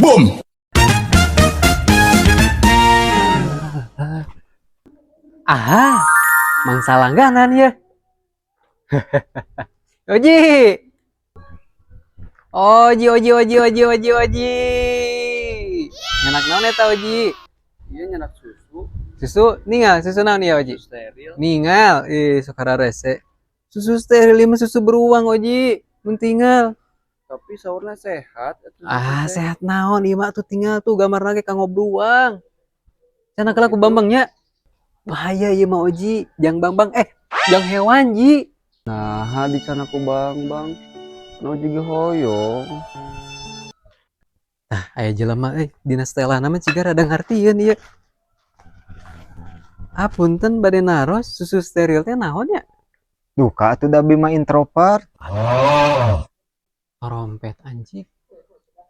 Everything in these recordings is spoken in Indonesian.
Boom. Aha, mangsa langganan ya. Oji. Oji. Nyenak naon eta Oji? Iya nyenak susu Susu ningal, susu naon ya Oji? steril. Ningal, sukara rese. Susu steril mah susu beruang Oji. Mun tinggal. Tapi sahurnya sehat. Sehat naon ieu mah tuh tinggal tuh gambarna ge kanggob doang. Cenah kala ku Gitu. Bambangnya. Bahaya ieu mah Oji, jang Bambang jang hewan Ji. Nah di sana ku bang no juga hoyong. Aya jelema dina setelah nama ciga rada ngartieun ieu. Punten bade naros susu steril teh naon ya? Duka atuh da Bima introvert. Rompet anjing.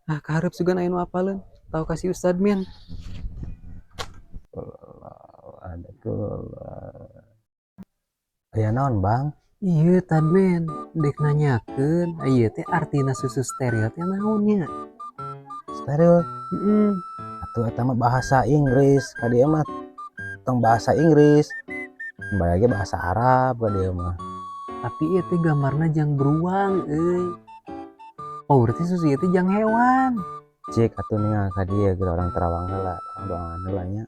Kaharep sugan aya nu apaleun. Tau kasih Ustad Mian. Ada aya naon Bang? Ieu Tad Men, dek nanyakeun, ieu teh artina susu steril teh naon nya? Steril Heeh. atuh eta mah bahasa Inggris, ka dieu mah tong bahasa Inggris. Mbak ge bahasa Arab ka dieu mah. Tapi ieu teh gambarna jang beruang euy. Oh, berarti susu ieu teh jang hewan. Cik atuh ningal ka dieu geus orang Terawang heula, orang doangan heula nya.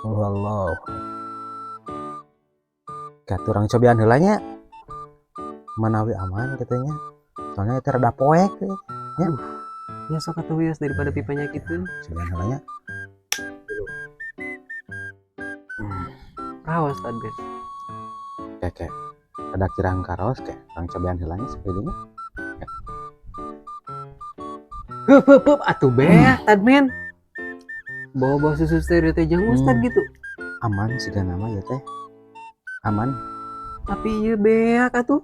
Allah. Katu orang cobian heula nya. Manawi aman katanya. Soalnya itu rada poek ya. Ya sok atuh wios daripada pipanya kitu. Cobian heula nya. Raos Tad Ben. Keke. Ada kirang karos ke orang cobian heula nya sepedinya. Hup atuh beak Tad Men. Bawa susu steril teh jang Ustad gitu. Aman siga nama ya teh. Aman. Tapi ieu beak atuh.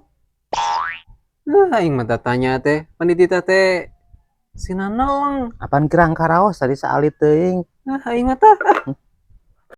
Aing mah tanya teh, panitita teh sinanong. Apaan kirang karaos tadi saalit teuing. Aing mah tah.